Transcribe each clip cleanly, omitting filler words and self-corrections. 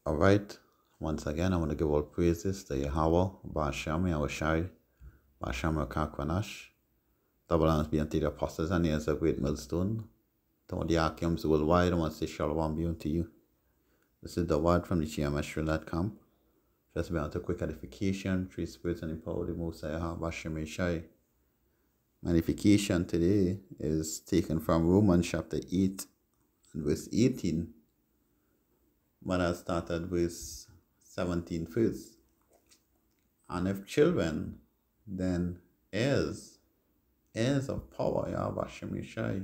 All right. Once again, I want to give all praises to Yahweh, Ba'ashem, Yahushai, Ba'ashem, Rakakwanash. Double honors be unto the apostles and heirs of great millstone. To all the Archeums worldwide, I want to say shalom be unto you. This is the word from the GMS.com. Just be unto quick edification, three spirits and the power of the Most High, Ba'ashem, Yeshai. My edification today is taken from Romans chapter 8 and verse 18. But I started with 17 first. And if children, then heirs of power, Yahweh Shai,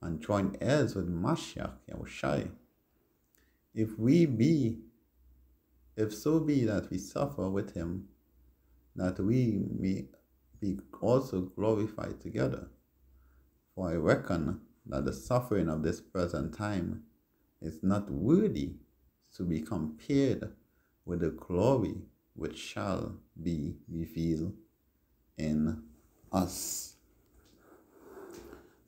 and joint heirs with Mashiach, Yahushai. If so be that we suffer with him, that we may be also glorified together. For I reckon that the suffering of this present time is not worthy to be compared with the glory which shall be revealed in us.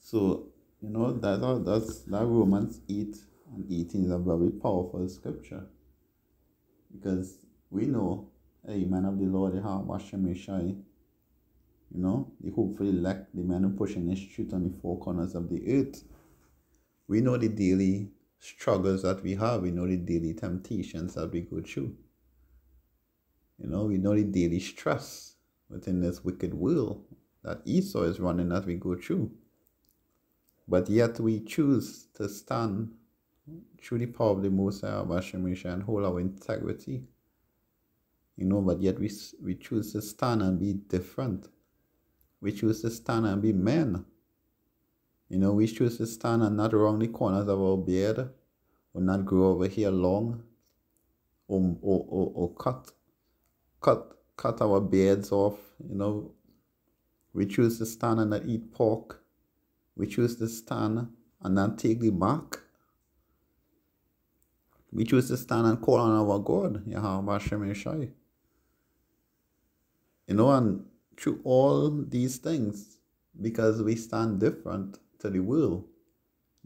So, that Romans 8 and 18 is a very powerful scripture. Because we know, hey, man of the Lord, the heart Hashem Yeshai, the hopeful elect, the man who pushing his truth on the four corners of the earth. We know the daily struggles that we have. We know the daily temptations that we go through. We know the daily stress within this wicked world that Esau is running as we go through. But yet we choose to stand through the power of the Most High and hold our integrity. But yet we choose to stand and be different. We choose to stand and be men. We choose to stand and not around the corners of our beard, or not grow over here long, or cut our beards off. We choose to stand and not eat pork. We choose to stand and not take the mark. We choose to stand and call on our God, Yahweh Hashem Yeshai. And through all these things, because we stand different to the world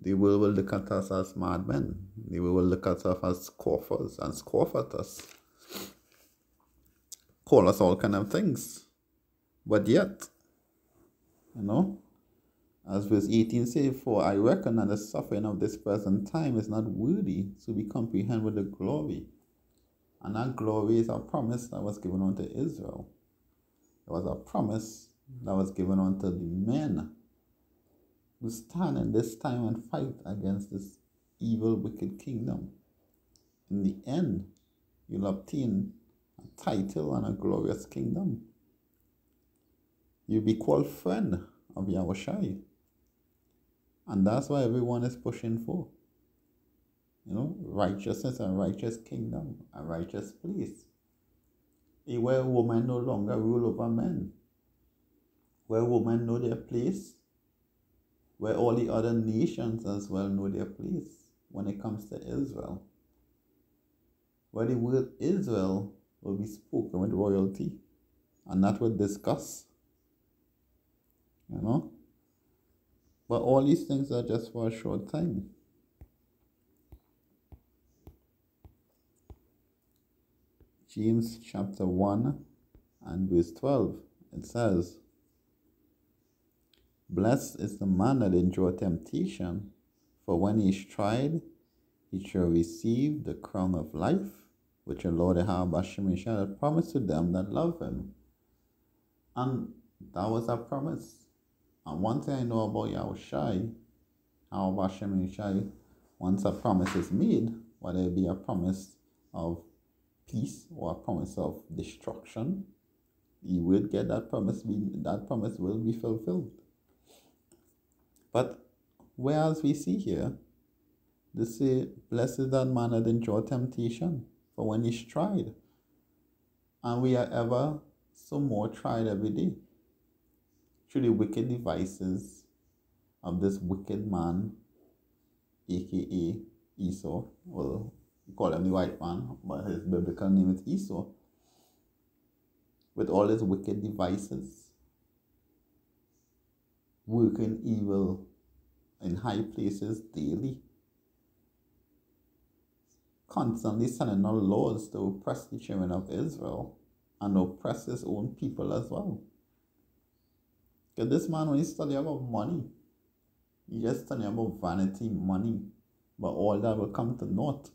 will look at us as madmen. The world will look at us as scoffers and scoff at us. Call us all kind of things. But yet, as verse 18 says, for I reckon that the suffering of this present time is not worthy to be comprehended with the glory. And that glory is a promise that was given unto Israel. It was a promise that was given unto the men who stand in this time and fight against this evil, wicked kingdom. In the end, you'll obtain a title and a glorious kingdom. You'll be called friend of Yahushai. And that's what everyone is pushing for. Righteousness and righteous kingdom, a righteous place. Where women no longer rule over men. Where women know their place. Where all the other nations as well know their place when it comes to Israel. Where the word Israel will be spoken with royalty and not with disgust. But all these things are just for a short time. James chapter 1 and verse 12, it says, blessed is the man that endureth temptation, for when he is tried, he shall receive the crown of life, which the Lord Hashem shall promise to them that love him. And that was a promise. And one thing I know about Yahushai, Hashem Yeshai, once a promise is made, whether it be a promise of peace or a promise of destruction, you will get that promise. That promise will be fulfilled. But whereas we see here, they say, blessed is that man that endure temptation, for when he's tried. And we are ever so more tried every day through the wicked devices of this wicked man, aka Esau. Well, we call him the white man, but his biblical name is Esau. With all his wicked devices, working evil in high places daily, constantly sending out laws to oppress the children of Israel and oppress his own people as well. Because this man, when he study about money, he just study about vanity, money, but all that will come to naught.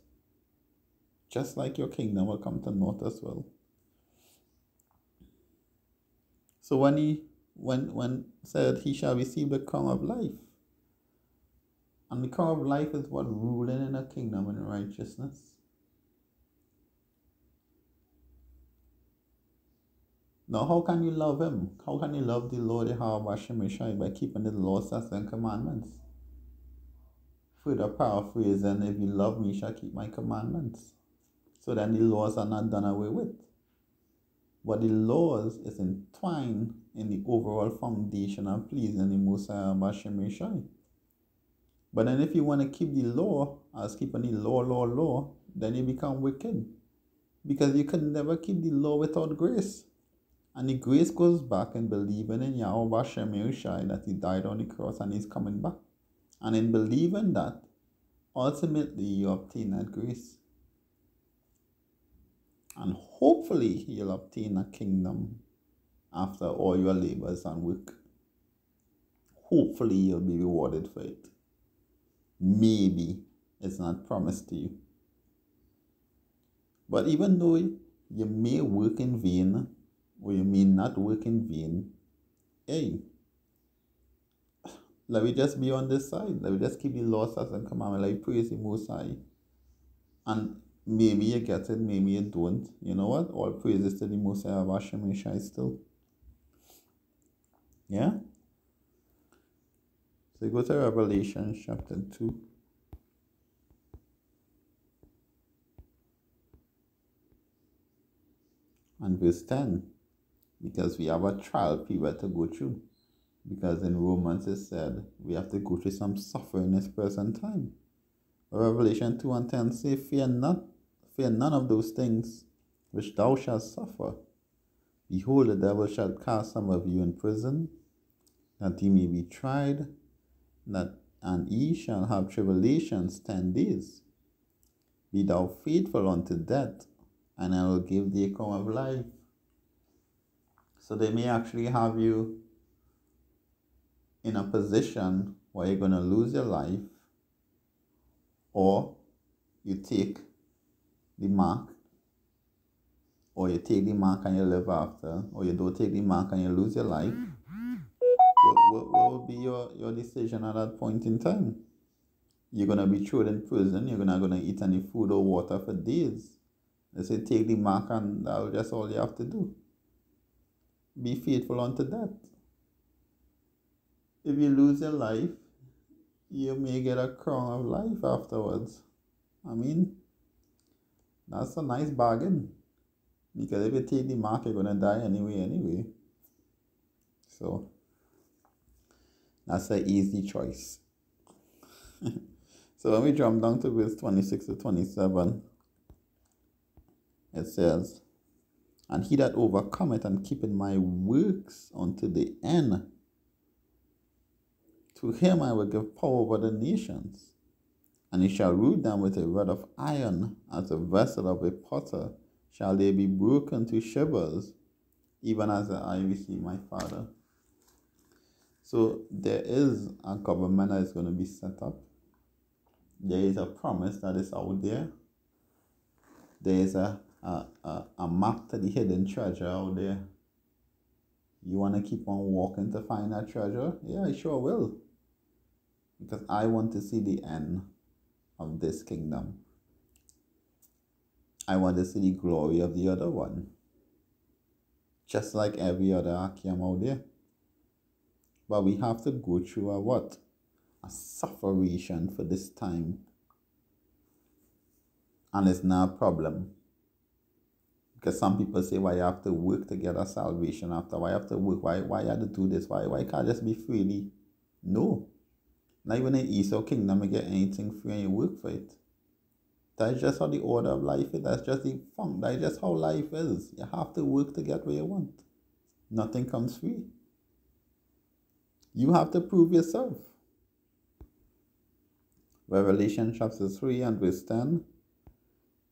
Just like your kingdom will come to naught as well. So when said he shall receive the crown of life, and the crown of life is what? Ruling in a kingdom in righteousness. Now, how can you love him? How can you love the Lord Yahweh Hashem Yeshai by keeping the laws, statutes, and commandments? Further paraphrasing, if you love me, you shall keep my commandments. So then the laws are not done away with. But the laws is entwined in the overall foundation of pleasing the Most High Hashem Yeshai. But then if you want to keep the law as keeping the law, then you become wicked. Because you can never keep the law without grace. And the grace goes back in believing in Yahweh Hashem Yeshai, that he died on the cross and he's coming back. And in believing that, ultimately you obtain that grace. And hopefully you'll obtain a kingdom after all your labors and work. Hopefully you'll be rewarded for it. Maybe it's not promised to you. But even though you may work in vain, or you may not work in vain, hey, let me just be on this side. Let me just keep the laws, statutes, and commandments. Let me praise the Most High. And maybe you get it, maybe you don't. You know what? All praises to the Most High of Hashem Yeshai still. Yeah? So go to Revelation chapter 2. And verse 10. Because we have a trial period to go through. Because in Romans it said we have to go through some suffering in this present time. Revelation 2 and 10 say, fear none of those things which thou shalt suffer. Behold, the devil shall cast some of you in prison, that ye may be tried, and ye shall have tribulations 10 days. Be thou faithful unto death, and I will give thee a crown of life. So they may actually have you in a position where you're going to lose your life, or you take the mark, or you take the mark and you live after, or you don't take the mark and you lose your life. What will be your decision at that point in time? You're going to be thrown in prison. You're not going to eat any food or water for days. They say take the mark and that's just all you have to do. Be faithful unto death. If you lose your life, you may get a crown of life afterwards. I mean, that's a nice bargain. Because if you take the mark, you're going to die anyway. So, that's an easy choice. So when we jump down to verse 26 to 27, it says, and he that overcometh and keepeth my works unto the end, to him I will give power over the nations, and he shall rule them with a rod of iron, as a vessel of a potter shall they be broken to shivers, even as I receive my Father. So there is a government that is going to be set up. There is a promise that is out there. There is a map to the hidden treasure out there. You want to keep on walking to find that treasure? Yeah, I sure will. Because I want to see the end of this kingdom. I want to see the glory of the other one. Just like every other Akim out there. But we have to go through a what? A sufferation for this time. And it's not a problem. Because some people say, why you have to work to get a salvation after? Why you have to work? Why you have to do this? Why can't just be freely? No. Not even in Esau kingdom you get anything free and you work for it. That's just how the order of life is. That's just the funk. That's just how life is. You have to work to get what you want. Nothing comes free. You have to prove yourself. Revelation chapter 3 and verse 10.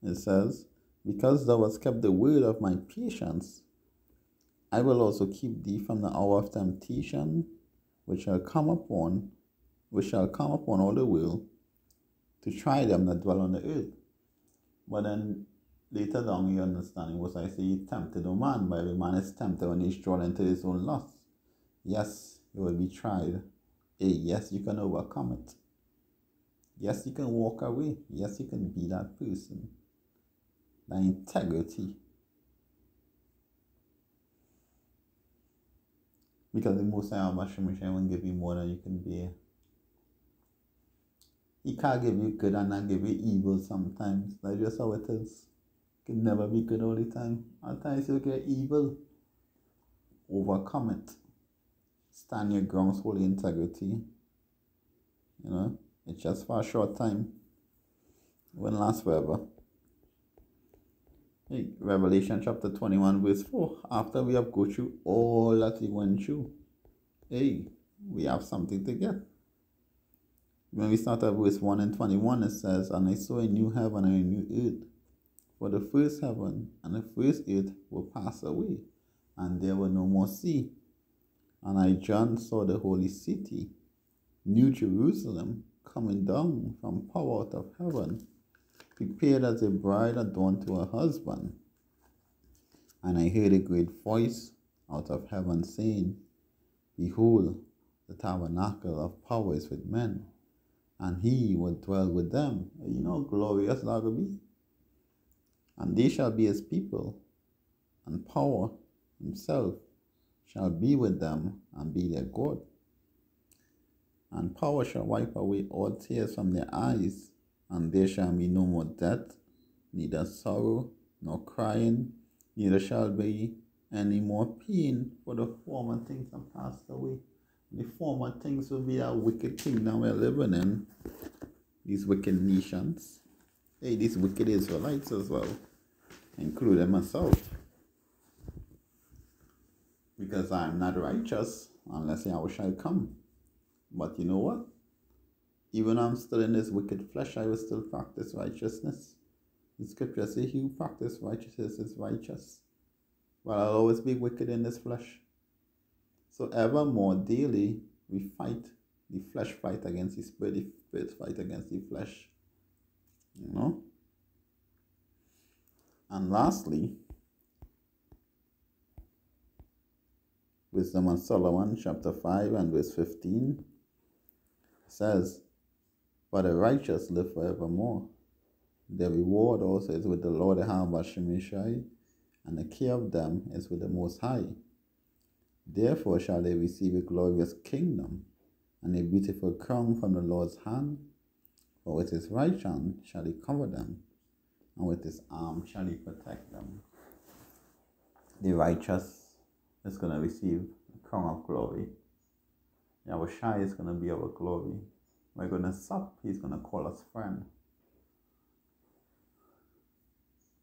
It says, because thou hast kept the word of my patience, I will also keep thee from the hour of temptation, which shall come upon all the world, to try them that dwell on the earth. But then later down you understand what I say, he tempted no man, but every man is tempted when he's drawn into his own lust. Yes, you will be tried. Hey, yes, you can overcome it. Yes, you can walk away. Yes, you can be that person. The integrity. Because the Most High won't give you more than you can bear. He can't give you good and not give you evil sometimes. That's just how it is. It can never be good all the time. At times you'll get evil. Overcome it. Stand your grounds, holy integrity. You know, it's just for a short time. It won't last forever. Hey, Revelation chapter 21 verse 4. After we have gone through all that we went through, hey, we have something to get. When we start at verse 1 and 21, it says, and I saw a new heaven and a new earth. For the first heaven and the first earth will pass away, and there will no more sea. And I, John, saw the holy city, New Jerusalem, coming down from power out of heaven, prepared as a bride adorned to her husband. And I heard a great voice out of heaven saying, behold, the tabernacle of power is with men, and he will dwell with them. You know, glorious that will be. And they shall be his people, and power himself shall be with them and be their God. And power shall wipe away all tears from their eyes, and there shall be no more death, neither sorrow, nor crying, neither shall be any more pain, for the former things have passed away. The former things will be that wicked kingdom we're living in, these wicked nations, hey, these wicked Israelites as well, including myself. Because I am not righteous unless Yahweh shall come. But you know what? Even though I'm still in this wicked flesh, I will still practice righteousness. The scripture says, he who practices righteousness is righteous. But I'll always be wicked in this flesh. So evermore, daily, we fight. The flesh fight against the spirit fight against the flesh. You know? And lastly, Wisdom of Solomon, chapter 5 and verse 15, says, but the righteous live forevermore. Their reward also is with the Lord Shemeshai, and the care of them is with the Most High. Therefore shall they receive a glorious kingdom, and a beautiful crown from the Lord's hand. For with his right hand shall he cover them, and with his arm shall he protect them. The righteous is going to receive a crown of glory. Yahweh Shai is going to be our glory. We're going to sup. He's going to call us friend.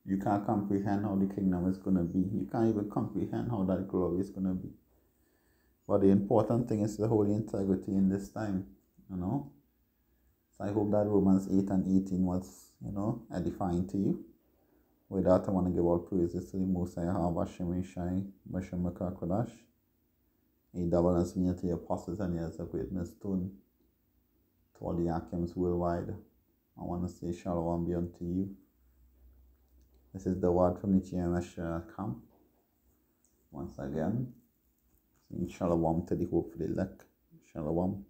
You can't comprehend how the kingdom is going to be. You can't even comprehend how that glory is going to be. But the important thing is the holy integrity in this time, you know. So I hope that Romans 8 and 18 was, you know, edifying to you. With that, I want to give all praises to the Most High Yahweh Shemeshai, Bashem Kodash. A double and senior to the apostles and years of greatness to all the Akims worldwide. I want to say shalom be unto you. This is the word from the GMS camp. Once again, saying shalom to the hopefully elect. Shalom.